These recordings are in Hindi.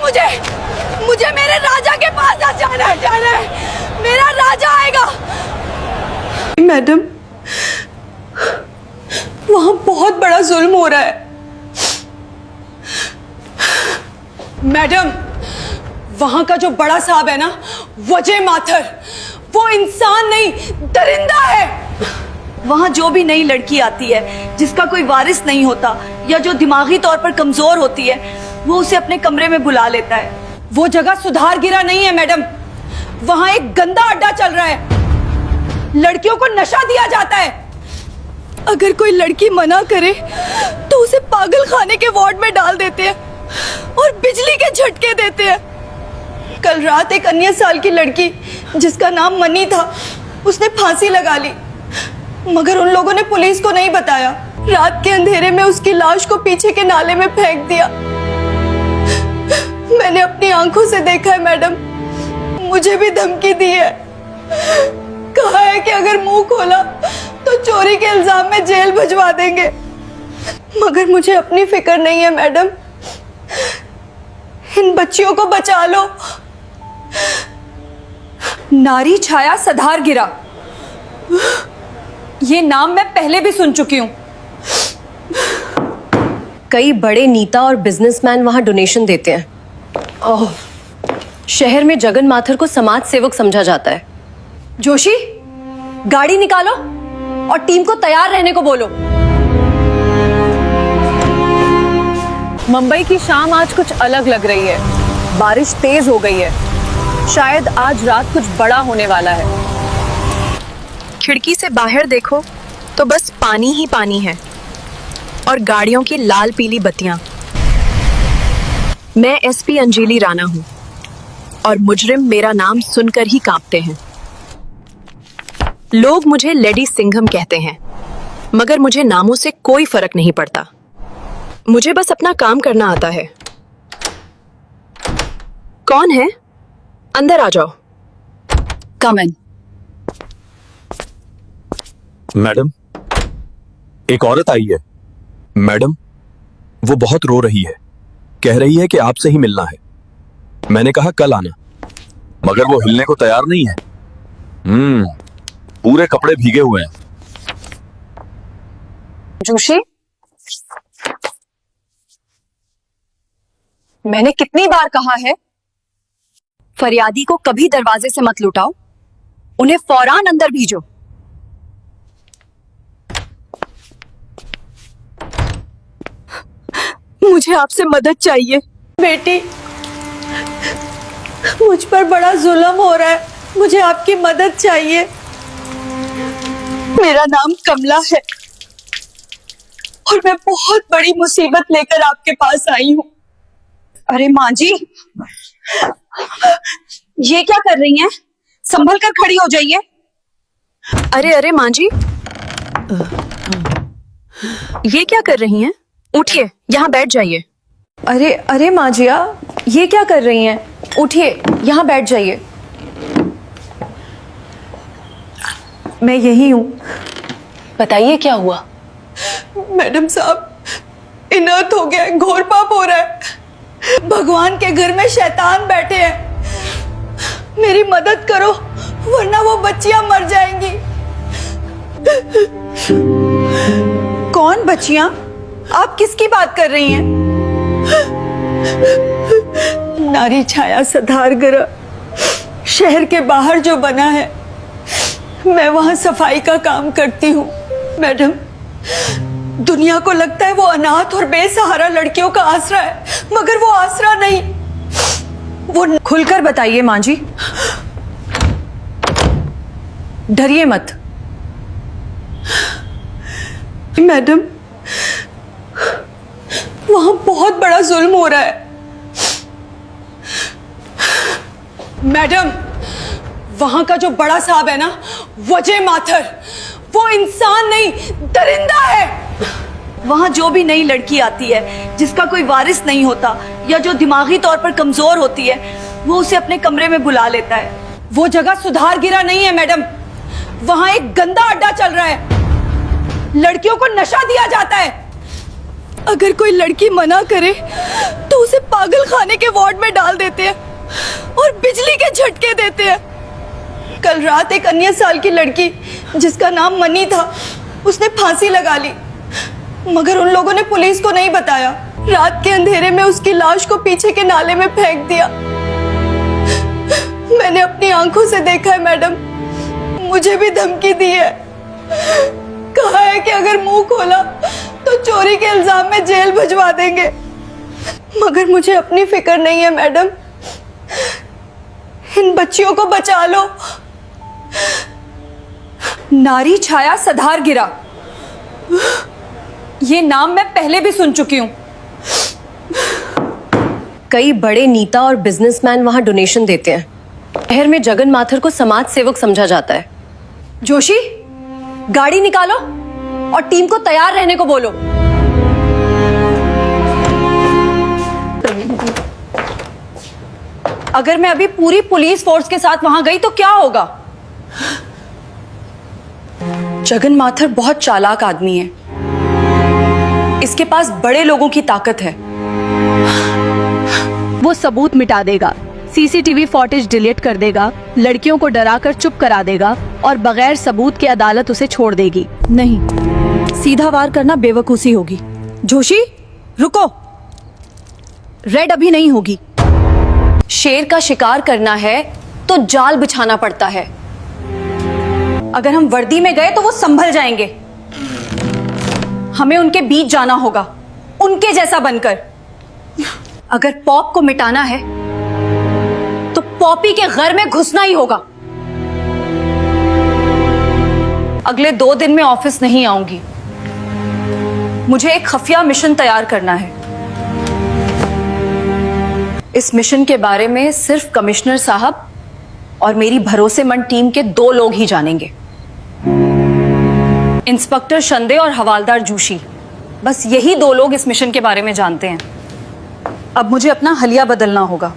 मुझे मुझे मेरे राजा के पास जाना है। मेरा राजा आएगा। मैडम, वहां बहुत बड़ा जुल्म हो रहा है। मैडम, वहां का जो बड़ा साहब है ना, वजह माथर, वो इंसान नहीं, दरिंदा है। वहां जो भी नई लड़की आती है जिसका कोई वारिस नहीं होता या जो दिमागी तौर पर कमजोर होती है, वो उसे अपने कमरे में बुला लेता है। वो जगह सुधार गिरा नहीं है मैडम, वहां एक गंदा अड्डा चल रहा है। लड़कियों को नशा दिया जाता है। अगर कोई लड़की मना करे तो उसे पागल खाने के वार्ड में डाल देते हैं और बिजली के झटके देते हैं। कल रात एक अन्य साल की लड़की जिसका नाम मनी था, उसने फांसी लगा ली, मगर उन लोगों ने पुलिस को नहीं बताया। रात के अंधेरे में उसकी लाश को पीछे के नाले में फेंक दिया। मैंने अपनी आंखों से देखा है मैडम। मुझे भी धमकी दी है, कहा है कि अगर मुंह खोला तो चोरी के इल्जाम में जेल भिजवा देंगे। मगर मुझे अपनी फिक्र नहीं है मैडम। इन बच्चियों को बचा लो। नारी छाया सधार गिरा, ये नाम मैं पहले भी सुन चुकी हूं। कई बड़े नेता और बिजनेसमैन वहां डोनेशन देते हैं। ओह, शहर में जगन माथुर को समाज सेवक समझा जाता है। जोशी, गाड़ी निकालो और टीम को तैयार रहने को बोलो। मुंबई की शाम आज कुछ अलग लग रही है। बारिश तेज हो गई है। शायद आज रात कुछ बड़ा होने वाला है। खिड़की से बाहर देखो तो बस पानी ही पानी है और गाड़ियों की लाल पीली बत्तियां। मैं एसपी अंजलि राणा हूं और मुजरिम मेरा नाम सुनकर ही कांपते हैं। लोग मुझे लेडी सिंघम कहते हैं, मगर मुझे नामों से कोई फर्क नहीं पड़ता। मुझे बस अपना काम करना आता है। कौन है? अंदर आ जाओ। कम इन। मैडम, एक औरत आई है। मैडम, वो बहुत रो रही है, कह रही है कि आपसे ही मिलना है। मैंने कहा कल आना, मगर वो हिलने को तैयार नहीं है। पूरे कपड़े भीगे हुए हैं। जोशी, मैंने कितनी बार कहा है, फरियादी को कभी दरवाजे से मत लुटाओ, उन्हें फौरान अंदर भेजो। मुझे आपसे मदद चाहिए बेटी। मुझ पर बड़ा जुल्म हो रहा है, मुझे आपकी मदद चाहिए। मेरा नाम कमला है और मैं बहुत बड़ी मुसीबत लेकर आपके पास आई हूँ। अरे माँ जी, ये क्या कर रही हैं? संभल कर खड़ी हो जाइए। अरे अरे माँ जी, ये क्या कर रही हैं? उठिए, यहाँ बैठ जाइए। अरे अरे माँ जिया, ये क्या कर रही हैं? उठिए, यहाँ बैठ जाइए। मैं यही हूँ। बताइए क्या हुआ? मैडम साहब, इनात हो गया है, घोर पाप हो रहा है। भगवान के घर में शैतान बैठे हैं। मेरी मदद करो वरना वो बच्चियां मर जाएंगी। कौन बच्चियां? आप किसकी बात कर रही हैं? नारी छाया सधारगढ़ शहर के बाहर जो बना है, मैं वहां सफाई का काम करती हूँ। मैडम, दुनिया को लगता है वो अनाथ और बेसहारा लड़कियों का आसरा है, मगर वो आसरा नहीं। वो खुलकर बताइए माँ जी, डरिए मत। मैडम, वहां बहुत बड़ा जुल्म हो रहा है। मैडम, वहां का जो बड़ा साहब है ना, वजह माथर, वो इंसान नहीं, दरिंदा है। वहां जो भी नई लड़की आती है जिसका कोई वारिस नहीं होता या जो दिमागी तौर पर कमजोर होती है, वो उसे अपने कमरे में बुला लेता है। वो जगह सुधार गिरा नहीं है मैडम, वहां एक गंदा अड्डा चल रहा है। लड़कियों को नशा दिया जाता है। अगर कोई लड़की मना करे तो उसे पागल खाने के वार्ड में डाल देते हैं और बिजली के झटके देते हैं। कल रात एक अन्य साल की लड़की जिसका नाम मनी था, उसने फांसी लगा ली, मगर उन लोगों ने पुलिस को नहीं बताया। रात के अंधेरे में उसकी लाश को पीछे के नाले में फेंक दिया। मैंने अपनी आंखों से देखा है मैडम। मुझे भी धमकी दी है, कहा है कि अगर मुंह खोला तो चोरी के इल्जाम में जेल भिजवा देंगे। मगर मुझे अपनी फिक्र नहीं है मैडम। इन बच्चियों को बचा लो। नारी छाया सधार गिरा, ये नाम मैं पहले भी सुन चुकी हूं। कई बड़े नेता और बिजनेसमैन वहां डोनेशन देते हैं। शहर में जगन माथुर को समाज सेवक समझा जाता है। जोशी, गाड़ी निकालो और टीम को तैयार रहने को बोलो। अगर मैं अभी पूरी पुलिस फोर्स के साथ वहां गई तो क्या होगा? जगन माथुर बहुत चालाक आदमी है, इसके पास बड़े लोगों की ताकत है। वो सबूत मिटा देगा, सीसीटीवी फुटेज डिलीट कर देगा, लड़कियों को डराकर चुप करा देगा और बगैर सबूत के अदालत उसे छोड़ देगी। नहीं, सीधा वार करना बेवकूफी होगी। जोशी, रुको, रेड अभी नहीं होगी। शेर का शिकार करना है तो जाल बिछाना पड़ता है। अगर हम वर्दी में गए तो वो संभल जाएंगे। हमें उनके बीच जाना होगा, उनके जैसा बनकर। अगर पॉप को मिटाना है तो पॉपी के घर में घुसना ही होगा। अगले 2 दिन में ऑफिस नहीं आऊंगी। मुझे एक खुफिया मिशन तैयार करना है। इस मिशन के बारे में सिर्फ कमिश्नर साहब और मेरी भरोसेमंद टीम के 2 लोग ही जानेंगे, इंस्पेक्टर शंदे और हवालदार जोशी। बस यही 2 लोग इस मिशन के बारे में जानते हैं। अब मुझे अपना हलिया बदलना होगा।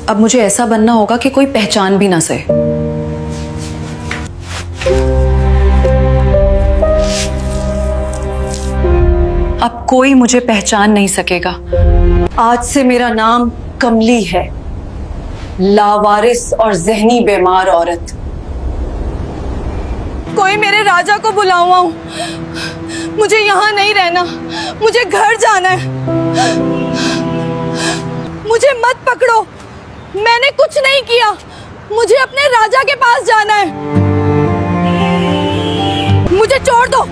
अब मुझे ऐसा बनना होगा कि कोई पहचान भी ना सके। अब कोई मुझे पहचान नहीं सकेगा। आज से मेरा नाम कमली है, लावारिस और जहनी बीमार औरत। कोई मेरे राजा को बुलाऊं। मुझे यहाँ नहीं रहना, मुझे घर जाना है। मुझे मत पकड़ो, मैंने कुछ नहीं किया। मुझे अपने राजा के पास जाना है। मुझे छोड़ दो,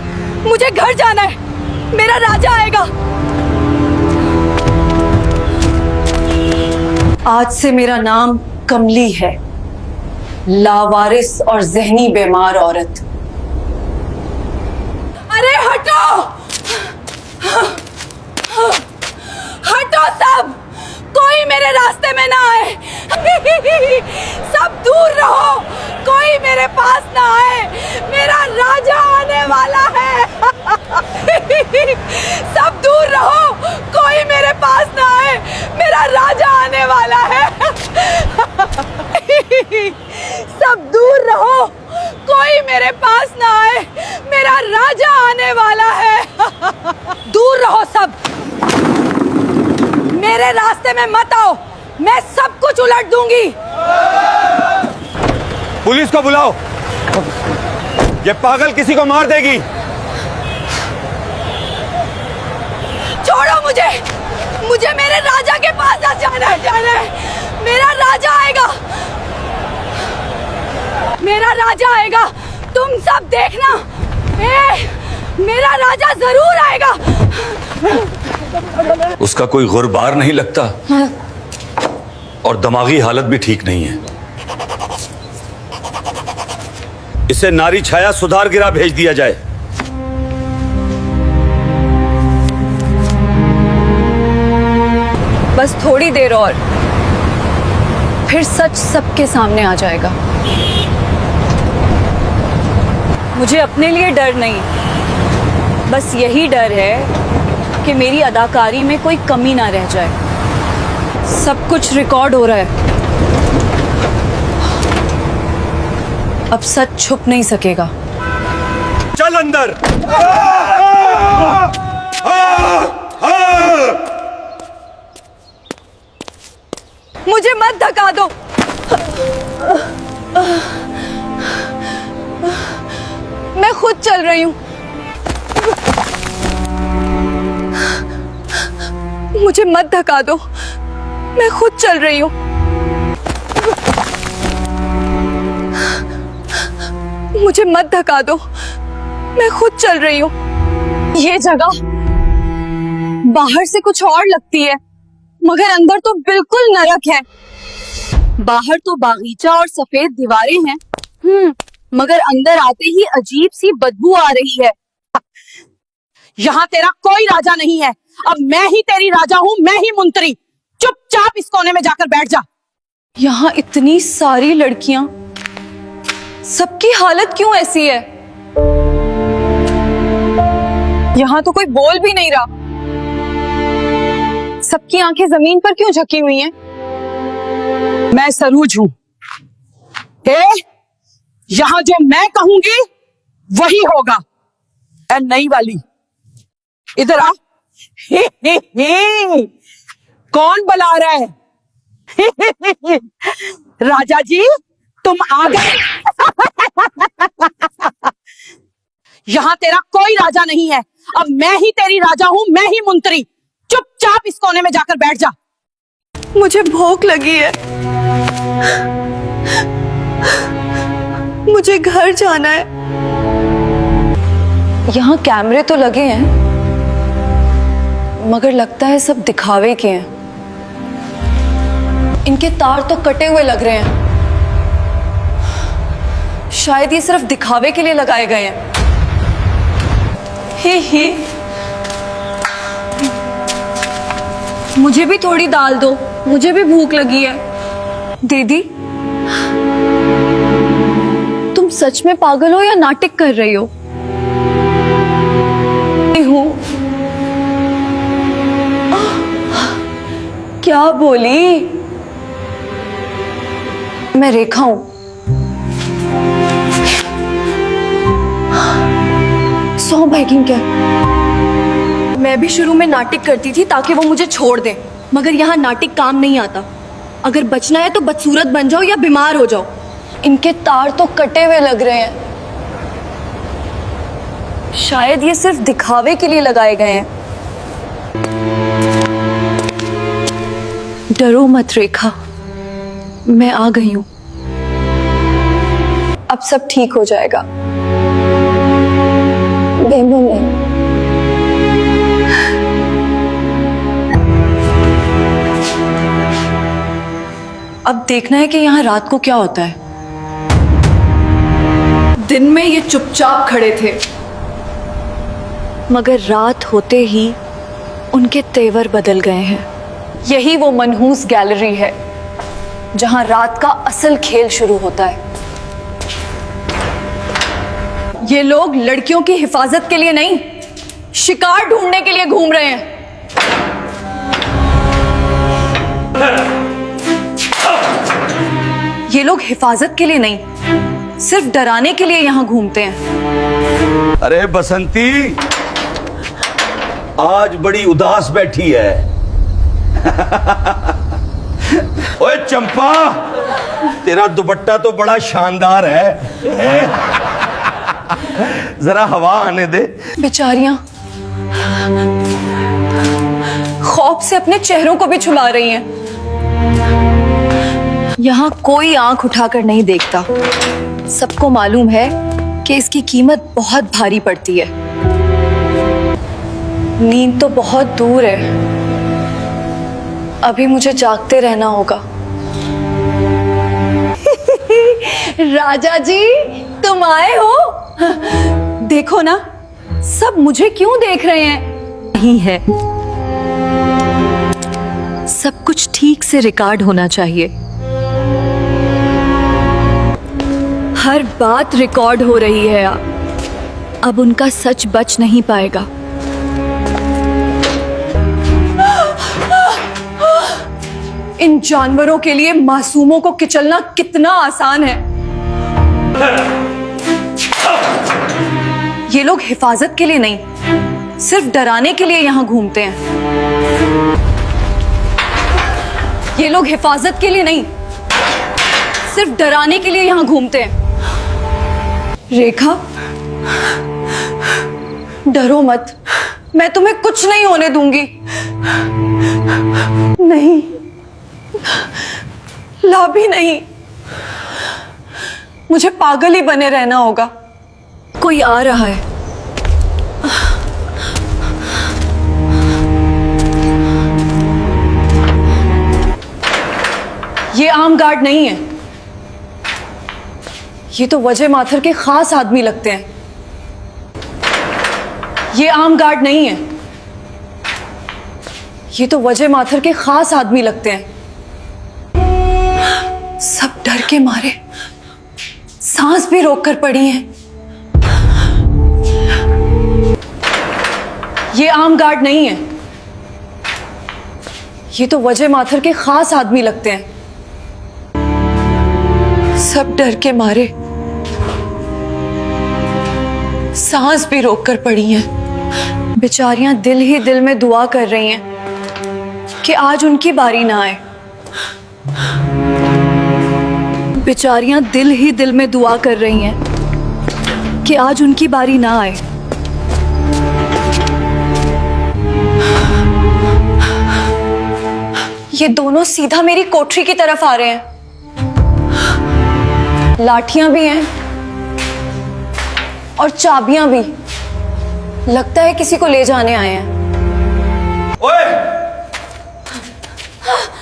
मुझे घर जाना है। मेरा राजा आएगा। आज से मेरा नाम कमली है, लावारिस और जहनी बीमार औरत। अरे हटो, हटो सब, कोई मेरे रास्ते में ना आए। सब दूर रहो, कोई मेरे पास ना आए। मेरा राजा आने वाला है। सब दूर रहो, कोई मेरे पास ना आए। मेरा राजा आने वाला है। सब दूर रहो, कोई मेरे पास ना आए। मेरा राजा आने वाला है। दूर रहो सब, मेरे रास्ते में मत आओ, मैं सब कुछ उलट दूंगी। पुलिस को बुलाओ, ये पागल किसी को मार देगी। छोड़ो मुझे, मुझे मेरे राजा के पास जाना है। मेरा राजा आएगा, मेरा राजा आएगा। तुम सब देखना, मेरा राजा जरूर आएगा। उसका कोई गुरबार नहीं लगता और दिमागी हालत भी ठीक नहीं है। इसे नारी छाया सुधार गिरा भेज दिया जाए। बस थोड़ी देर और, फिर सच सबके सामने आ जाएगा। मुझे अपने लिए डर नहीं, बस यही डर है कि मेरी अदाकारी में कोई कमी ना रह जाए। सब कुछ रिकॉर्ड हो रहा है, अब सच छुप नहीं सकेगा। चल अंदर। मुझे मत धक्का दो। मैं खुद चल रही हूं। मुझे मत धक्का दो, मैं खुद चल रही हूं। मुझे मत धक्का दो, मैं खुद चल रही हूं। ये जगह बाहर से कुछ और लगती है, मगर अंदर तो बिल्कुल नरक है। बाहर तो बागीचा और सफेद दीवारें हैं, मगर अंदर आते ही अजीब सी बदबू आ रही है। यहाँ तेरा कोई राजा नहीं है, अब मैं ही तेरी राजा हूँ, मैं ही मंत्री। चुपचाप इस कोने में जाकर बैठ जा। यहाँ इतनी सारी लड़कियां, सबकी हालत क्यों ऐसी है? यहाँ तो कोई बोल भी नहीं रहा। सबकी आंखें जमीन पर क्यों झकी हुई हैं? मैं सरूज हूं। यहाँ जो मैं कहूंगी वही होगा। ए नई वाली, इधर आ। हे, कौन बुला रहा है? राजा जी तुम आ गए। यहाँ तेरा कोई राजा नहीं है, अब मैं ही तेरी राजा हूं, मैं ही मंत्री। चुपचाप इस कोने में जाकर बैठ जा। मुझे भूख लगी है, मुझे घर जाना है। यहाँ कैमरे तो लगे हैं, मगर लगता है सब दिखावे के हैं। इनके तार तो कटे हुए लग रहे हैं, शायद ये सिर्फ दिखावे के लिए लगाए गए हैं। ही मुझे भी थोड़ी दाल दो, मुझे भी भूख लगी है। दीदी, तुम सच में पागल हो या नाटक कर रही हो? हूँ। क्या बोली? मैं रेखा हूं। सौ बैगिंग क्या? मैं भी शुरू में नाटक करती थी ताकि वो मुझे छोड़ दें, मगर यहाँ नाटक काम नहीं आता। अगर बचना है तो बदसूरत बन जाओ या बीमार हो जाओ। इनके तार तो कटे हुए लग रहे हैं, शायद ये सिर्फ दिखावे के लिए लगाए गए हैं। डरो मत रेखा, मैं आ गई हूं। अब सब ठीक हो जाएगा। बेबो नहीं। अब देखना है कि यहाँ रात को क्या होता है। दिन में ये चुपचाप खड़े थे, मगर रात होते ही उनके तेवर बदल गए हैं। यही वो मनहूस गैलरी है जहां रात का असल खेल शुरू होता है। ये लोग लड़कियों की हिफाजत के लिए नहीं, शिकार ढूंढने के लिए घूम रहे हैं। ये लोग हिफाजत के लिए नहीं, सिर्फ डराने के लिए यहां घूमते हैं। अरे बसंती, आज बड़ी उदास बैठी है। ओए चंपा, तेरा दुपट्टा तो बड़ा शानदार है। जरा हवा आने दे। बेचारियां खौफ से अपने चेहरों को भी छुपा रही हैं। यहाँ कोई आंख उठाकर नहीं देखता। सबको मालूम है कि इसकी कीमत बहुत भारी पड़ती है। नींद तो बहुत दूर है, अभी मुझे जागते रहना होगा। राजा जी तुम आए हो? देखो ना, सब मुझे क्यों देख रहे हैं? नहीं है, सब कुछ ठीक से रिकॉर्ड होना चाहिए। हर बात रिकॉर्ड हो रही है। अब उनका सच बच नहीं पाएगा। इन जानवरों के लिए मासूमों को किचलना कितना आसान है। ये लोग हिफाजत के लिए नहीं, सिर्फ डराने के लिए यहाँ घूमते हैं। ये लोग हिफाजत के लिए नहीं, सिर्फ डराने के लिए यहाँ घूमते हैं। रेखा, डरो मत, मैं तुम्हें कुछ नहीं होने दूंगी। नहीं, लाभी नहीं, मुझे पागल ही बने रहना होगा। कोई आ रहा है। ये आम गार्ड नहीं है, ये तो वजह माथर के खास आदमी लगते हैं। ये आम गार्ड नहीं है, ये तो वजह माथर के खास आदमी लगते हैं। सब डर के मारे सांस भी रोक कर पड़ी हैं। ये आम गार्ड नहीं है, ये तो वजह माथर के खास आदमी लगते हैं। सब डर के मारे सांस भी रोक कर पड़ी हैं। बेचारियां दिल ही दिल में दुआ कर रही हैं कि आज उनकी बारी ना आए। बेचारियां दिल ही दिल में दुआ कर रही हैं कि आज उनकी बारी ना आए। ये दोनों सीधा मेरी कोठरी की तरफ आ रहे हैं। लाठियां भी हैं और चाबियां भी। लगता है किसी को ले जाने आए हैं। ओए,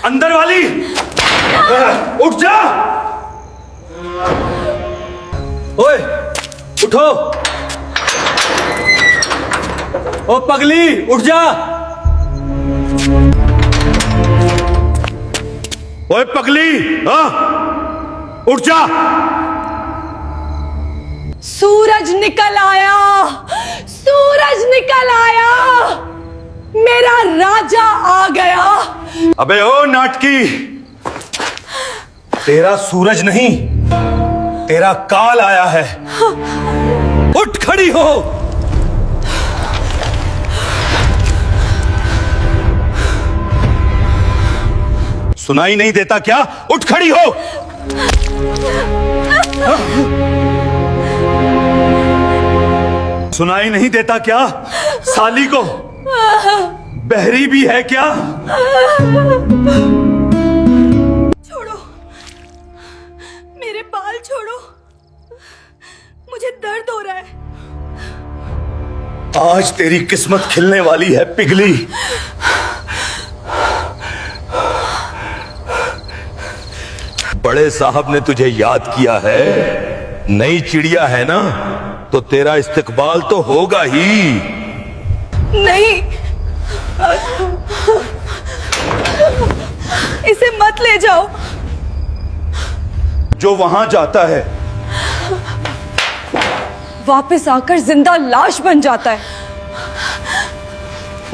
अंदर वाली, उठ जा। ओए, उठो। ओ पगली, उठ जा। ओए पगली, हाँ, उठ जा। सूरज निकल आया, सूरज निकल आया, मेरा राजा आ गया। अबे ओ नाटकी, तेरा सूरज नहीं, तेरा काल आया है। उठ खड़ी हो। सुनाई नहीं देता क्या? उठ खड़ी हो। सुनाई नहीं देता क्या? साली को बहरी भी है क्या? छोड़ो, मेरे बाल छोड़ो, मुझे दर्द हो रहा है। आज तेरी किस्मत खिलने वाली है पिघली। बड़े साहब ने तुझे याद किया है। नई चिड़िया है ना, तो तेरा इस्तकबाल तो होगा ही। नहीं, इसे मत ले जाओ। जो वहां जाता है वापस आकर जिंदा लाश बन जाता है।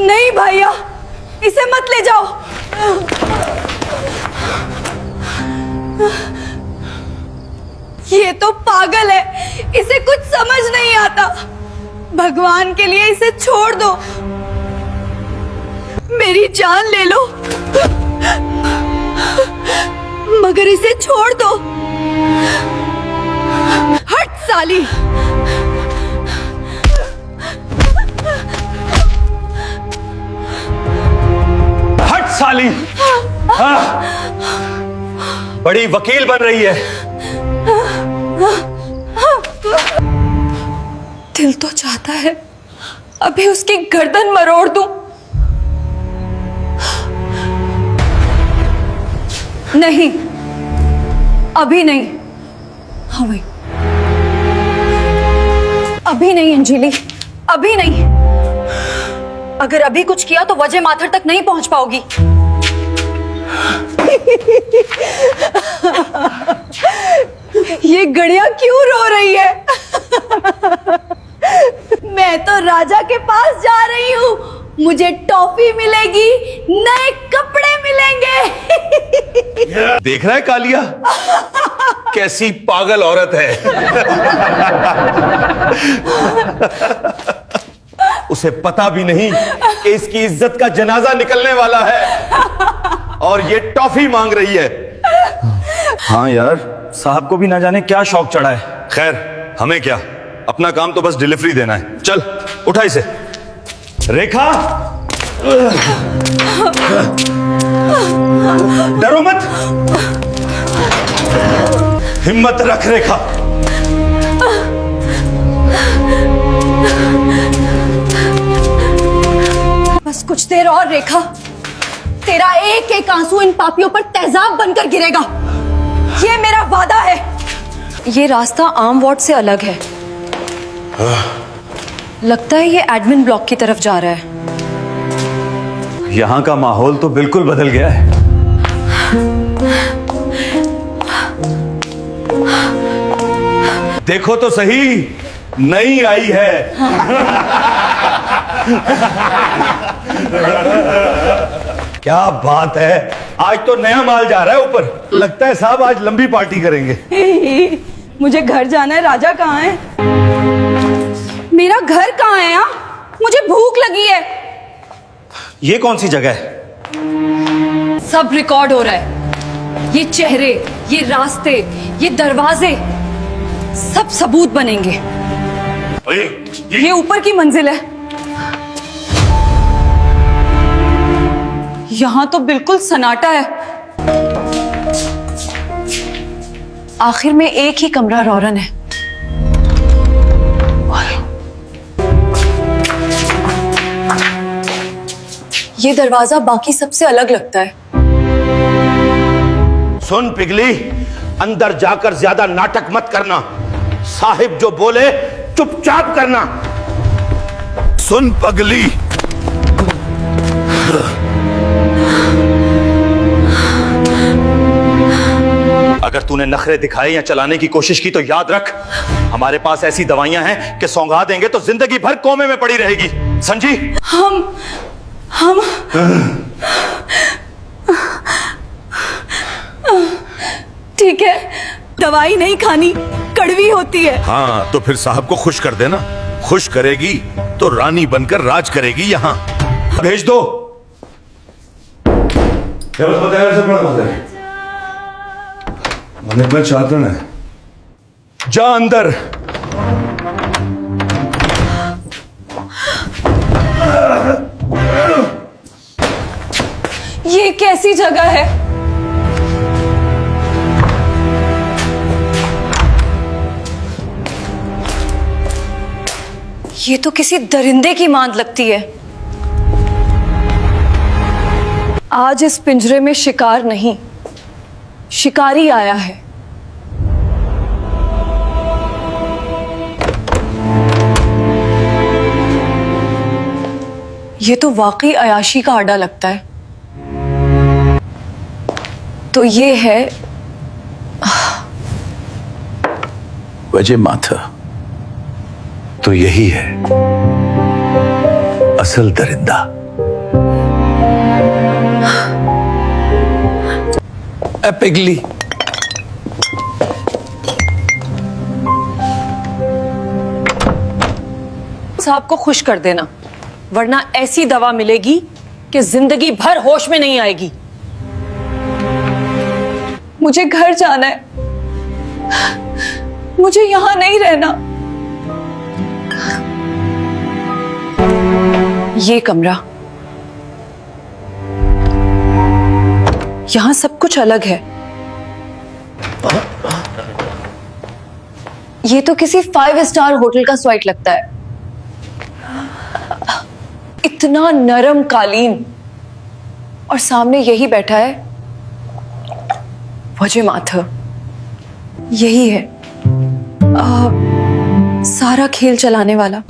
नहीं भैया, इसे मत ले जाओ। ये तो पागल है, इसे कुछ समझ नहीं आता। भगवान के लिए इसे छोड़ दो, मेरी जान ले लो, मगर इसे छोड़ दो। हट साली। हट साली। हाँ, बड़ी वकील बन रही है। दिल तो चाहता है अभी उसकी गर्दन मरोड़ दूं। नहीं, अभी नहीं। हाँ भाई, अभी नहीं अंजलि, अभी नहीं। अगर अभी कुछ किया तो वजह माथर तक नहीं पहुंच पाओगी। ये गड़िया क्यों रो रही है? मैं तो राजा के पास जा रही हूँ, मुझे टॉफी मिलेगी, नए कपड़े मिलेंगे। देख रहा है कालिया, कैसी पागल औरत है। उसे पता भी नहीं कि इसकी इज्जत का जनाजा निकलने वाला है और ये टॉफी मांग रही है। हाँ यार, साहब को भी ना जाने क्या शौक चढ़ा है। खैर, हमें क्या, अपना काम तो बस डिलीवरी देना है। चल उठा इसे। रेखा, डरो मत, हिम्मत रख रेखा। बस कुछ देर और रेखा, तेरा एक एक आंसू इन पापियों पर तेजाब बनकर गिरेगा, ये मेरा वादा है। ये रास्ता आम वार्ड से अलग है। लगता है ये एडमिन ब्लॉक की तरफ जा रहा है। यहाँ का माहौल तो बिल्कुल बदल गया है। देखो तो सही, नई आई है। क्या बात है, आज तो नया माल जा रहा है ऊपर। लगता है साहब आज लंबी पार्टी करेंगे। मुझे घर जाना है। राजा कहाँ है? मेरा घर कहाँ है? यहाँ मुझे भूख लगी है। ये कौन सी जगह है? सब रिकॉर्ड हो रहा है। ये चेहरे, ये रास्ते, ये दरवाजे, सब सबूत बनेंगे। ये ऊपर की मंजिल है। यहाँ तो बिल्कुल सन्नाटा है। आखिर में एक ही कमरा रोरन है। ये दरवाजा बाकी सबसे अलग लगता है। सुन पिगली, अंदर जाकर ज्यादा नाटक मत करना। साहिब जो बोले चुपचाप करना। सुन पगली, अगर तूने नखरे दिखाए या चलाने की कोशिश की तो याद रख, हमारे पास ऐसी दवाइयां हैं कि सौंगा देंगे तो जिंदगी भर कोमे में पड़ी रहेगी। समझी? हम ठीक है, दवाई नहीं खानी, कड़वी होती है। हाँ, तो फिर साहब को खुश कर देना। खुश करेगी तो रानी बनकर राज करेगी। यहाँ भेज दो। जा अंदर। ये कैसी जगह है? ये तो किसी दरिंदे की मांद लगती है। आज इस पिंजरे में शिकार नहीं, शिकारी आया है। ये तो वाकई अयाशी का आड़ा लगता है। तो ये है वजह माथा। तो यही है असल दरिंदा। पिगली, साहब को खुश कर देना, वरना ऐसी दवा मिलेगी कि जिंदगी भर होश में नहीं आएगी। मुझे घर जाना है, मुझे यहां नहीं रहना। ये कमरा, यहां सब कुछ अलग है। ये तो किसी 5 स्टार होटल का स्वाइट लगता है। इतना नरम कालीन, और सामने यही बैठा है वजह माथा। यही है सारा खेल चलाने वाला।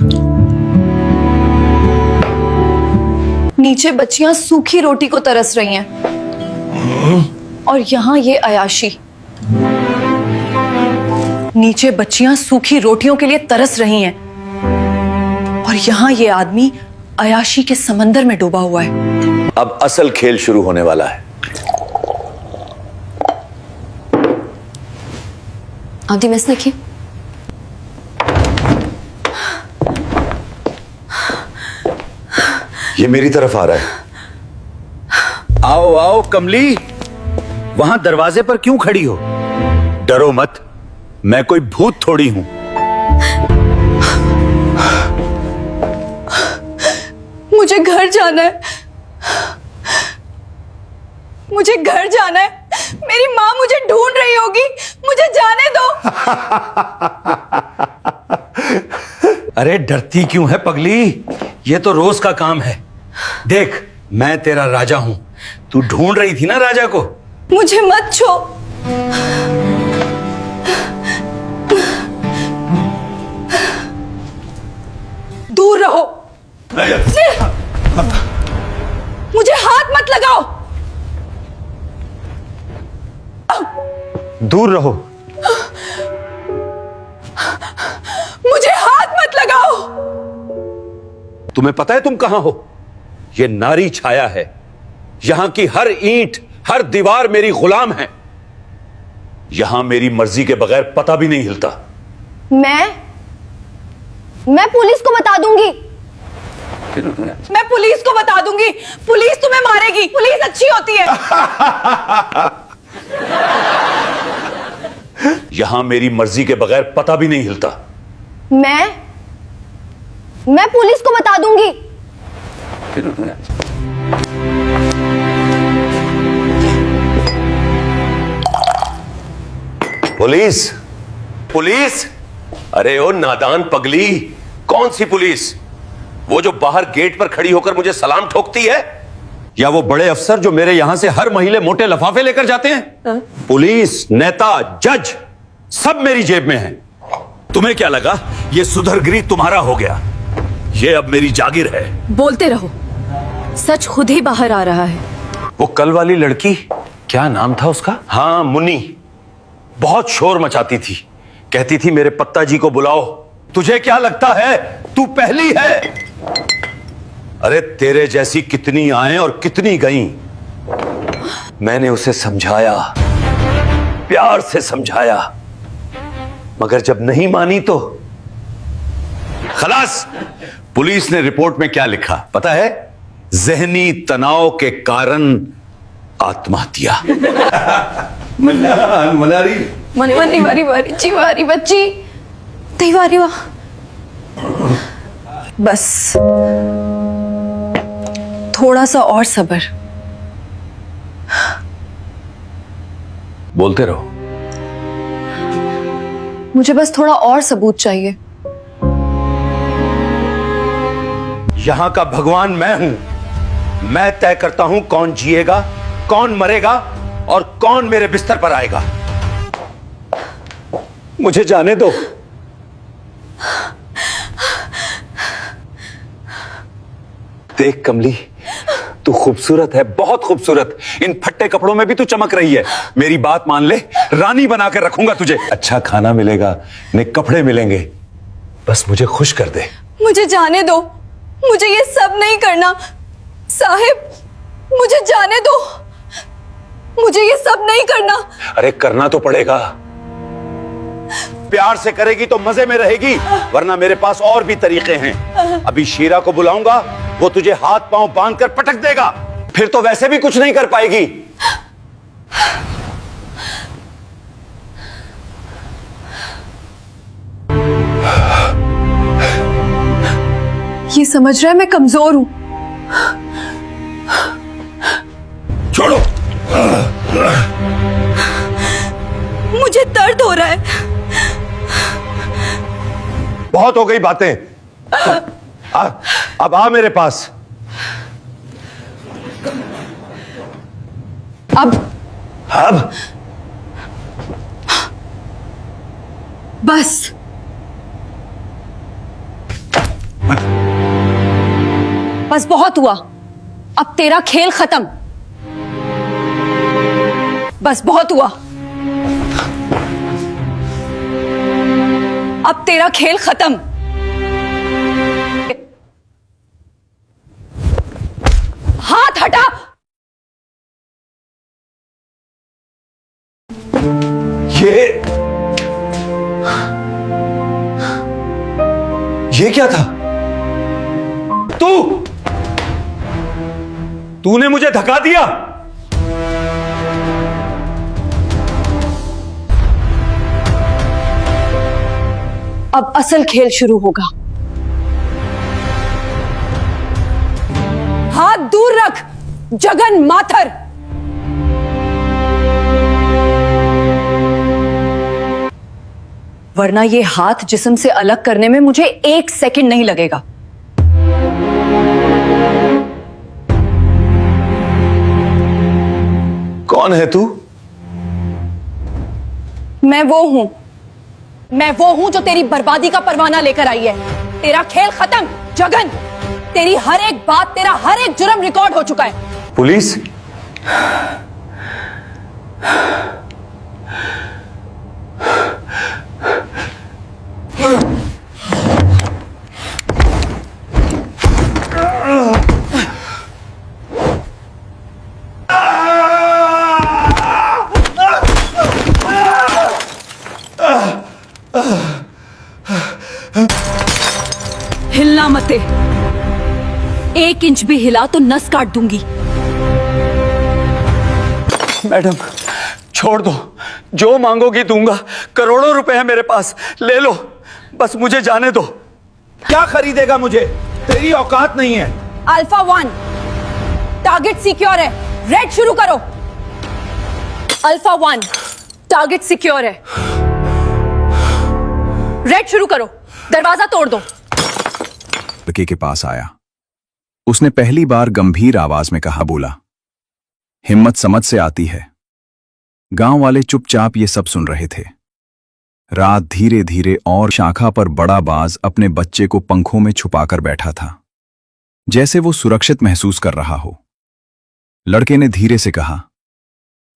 नीचे बच्चियां सूखी रोटी को तरस रही हैं, और यहां ये अयाशी। नीचे बच्चियां सूखी रोटियों के लिए तरस रही हैं, और यहां ये आदमी अयाशी के समंदर में डूबा हुआ है। अब असल खेल शुरू होने वाला है। Av die Messner ki. ये मेरी तरफ आ रहा है। आओ आओ कमली, वहां दरवाजे पर क्यों खड़ी हो? डरो मत, मैं कोई भूत थोड़ी हूं। मुझे घर जाना है, मुझे घर जाना है। मेरी माँ मुझे ढूंढ रही होगी, मुझे जाने दो। अरे डरती क्यों है पगली? ये तो रोज का काम है। देख, मैं तेरा राजा हूं। तू ढूंढ रही थी ना राजा को। मुझे मत छो। दूर रहो। मुझे हाथ मत लगाओ। दूर रहो। मुझे हाथ मत लगाओ। तुम्हें पता है तुम कहां हो? ये नारी छाया है। यहां की हर ईंट, हर दीवार मेरी गुलाम है। यहां मेरी मर्जी के बगैर पता भी नहीं हिलता। मैं पुलिस को बता दूंगी। मैं पुलिस को बता दूंगी। पुलिस तुम्हें मारेगी। पुलिस अच्छी होती है। यहां मेरी मर्जी के बगैर पता भी नहीं हिलता। मैं पुलिस को बता दूंगी। पुलिस? पुलिस? अरे ओ नादान पगली, कौन सी पुलिस? वो जो बाहर गेट पर खड़ी होकर मुझे सलाम ठोकती है, या वो बड़े अफसर जो मेरे यहां से हर महीने मोटे लफाफे लेकर जाते हैं? पुलिस, नेता, जज, सब मेरी जेब में है। तुम्हें क्या लगा ये सुधरगिरी तुम्हारा हो गया? ये अब मेरी जागीर है। बोलते रहो, सच खुद ही बाहर आ रहा है। वो कल वाली लड़की, क्या नाम था उसका? हाँ, मुन्नी, बहुत शोर मचाती थी। कहती थी मेरे पत्ता जी को बुलाओ। तुझे क्या लगता है तू पहली है? अरे तेरे जैसी कितनी आए और कितनी गईं। मैंने उसे समझाया, प्यार से समझाया, मगर जब नहीं मानी तो खलास। पुलिस ने रिपोर्ट में क्या लिखा पता है? जहनी तनाव के कारण आत्महत्या। मनारी मनी वारी वारी ची वारी बच्ची तई वारी वाह। बस थोड़ा सा और सब्र। बोलते रहो। मुझे बस थोड़ा और सबूत चाहिए। यहां का भगवान मैं हूं। मैं तय करता हूं कौन जिएगा, कौन मरेगा और कौन मेरे बिस्तर पर आएगा। मुझे जाने दो। देख कमली, तू खूबसूरत है, बहुत खूबसूरत। इन फट्टे कपड़ों में भी तू चमक रही है। मेरी बात मान ले, रानी बनाकर रखूंगा तुझे। अच्छा खाना मिलेगा, नए कपड़े मिलेंगे, बस मुझे खुश कर दे। मुझे जाने दो। मुझे ये सब नहीं करना साहिब। मुझे जाने दो। मुझे ये सब नहीं करना। अरे करना तो पड़ेगा। प्यार से करेगी तो मजे में रहेगी, वरना मेरे पास और भी तरीके हैं। अभी शीरा को बुलाऊंगा, वो तुझे हाथ पांव बांधकर पटक देगा। फिर तो वैसे भी कुछ नहीं कर पाएगी। ये समझ रहा है मैं कमजोर हूं। छोड़ो। मुझे दर्द हो रहा है। बहुत हो गई बातें। अब आ मेरे पास। अब बस बस बहुत हुआ। अब तेरा खेल खत्म। बस बहुत हुआ। अब तेरा खेल खत्म। हाथ हटा। ये क्या था? तूने मुझे धक्का दिया। अब असल खेल शुरू होगा। हाथ दूर रख जगन माथर। वरना ये हाथ जिस्म से अलग करने में मुझे 1 सेकंड नहीं लगेगा। कौन है तू? मैं वो हूं जो तेरी बर्बादी का परवाना लेकर आई है। तेरा खेल खत्म जगन। तेरी हर एक बात, तेरा हर एक जुर्म रिकॉर्ड हो चुका है। पुलिस? हिलना मत। 1 इंच भी हिला तो नस काट दूंगी। मैडम छोड़ दो, जो मांगोगी दूंगा। करोड़ों रुपए हैं मेरे पास, ले लो, बस मुझे जाने दो। क्या खरीदेगा मुझे? तेरी औकात नहीं है। अल्फा 1 टारगेट सिक्योर है। रेड शुरू करो। अल्फा 1 टारगेट सिक्योर है। रेड शुरू करो। दरवाजा तोड़ दो। लड़के के पास आया। उसने पहली बार गंभीर आवाज में कहा, बोला, हिम्मत समझ से आती है। गांव वाले चुपचाप ये सब सुन रहे थे। रात धीरे धीरे और शाखा पर बड़ा बाज अपने बच्चे को पंखों में छुपाकर बैठा था, जैसे वो सुरक्षित महसूस कर रहा हो। लड़के ने धीरे से कहा,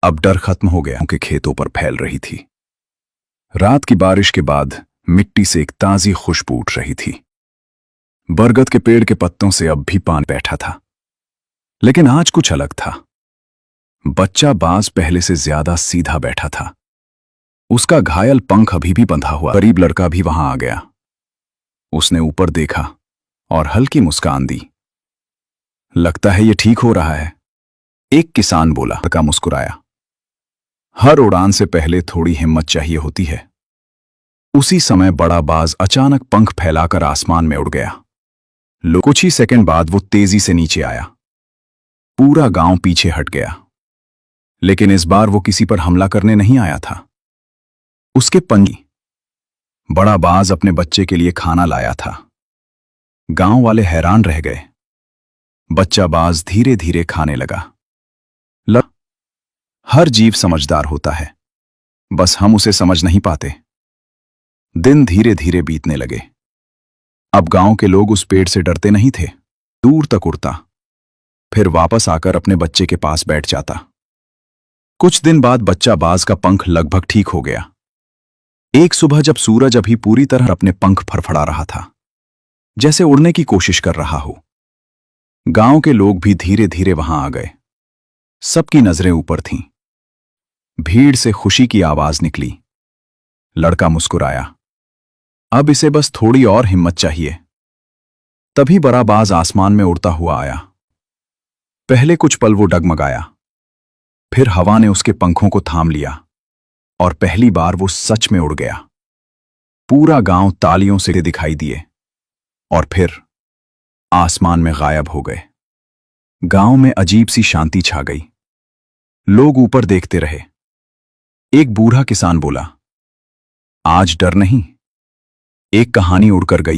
अब डर खत्म हो गया। उनके खेतों पर फैल रही थी। रात की बारिश के बाद मिट्टी से एक ताजी खुशबू उठ रही थी। बरगद के पेड़ के पत्तों से अब भी पान बैठा था, लेकिन आज कुछ अलग था। बच्चा बाज पहले से ज्यादा सीधा बैठा था। उसका घायल पंख अभी भी बंधा हुआ। गरीब लड़का भी वहां आ गया। उसने ऊपर देखा और हल्की मुस्कान दी। लगता है ये ठीक हो रहा है, एक किसान बोला। लड़का मुस्कुराया। हर उड़ान से पहले थोड़ी हिम्मत चाहिए होती है। उसी समय बड़ा बाज अचानक पंख फैलाकर आसमान में उड़ गया। कुछ ही सेकंड बाद वो तेजी से नीचे आया। पूरा गांव पीछे हट गया, लेकिन इस बार वो किसी पर हमला करने नहीं आया था। उसके पंजी बड़ा बाज अपने बच्चे के लिए खाना लाया था। गांव वाले हैरान रह गए। बच्चा बाज धीरे धीरे खाने लगा। हर जीव समझदार होता है, बस हम उसे समझ नहीं पाते। दिन धीरे धीरे बीतने लगे। अब गांव के लोग उस पेड़ से डरते नहीं थे। दूर तक उड़ता, फिर वापस आकर अपने बच्चे के पास बैठ जाता। कुछ दिन बाद बच्चा बाज का पंख लगभग ठीक हो गया। एक सुबह जब सूरज अभी पूरी तरह अपने पंख फड़फड़ा रहा था, जैसे उड़ने की कोशिश कर रहा हो, गांव के लोग भी धीरे धीरे वहां आ गए। सबकी नजरें ऊपर थीं। भीड़ से खुशी की आवाज निकली। लड़का मुस्कुराया। अब इसे बस थोड़ी और हिम्मत चाहिए। तभी बड़ा बाज आसमान में उड़ता हुआ आया। पहले कुछ पल वो डगमगाया, फिर हवा ने उसके पंखों को थाम लिया और पहली बार वो सच में उड़ गया। पूरा गांव तालियों से दिखाई दिए और फिर आसमान में गायब हो गए। गांव में अजीब सी शांति छा गई। लोग ऊपर देखते रहे। एक बूढ़ा किसान बोला, आज डर नहीं, एक कहानी उड़कर गई।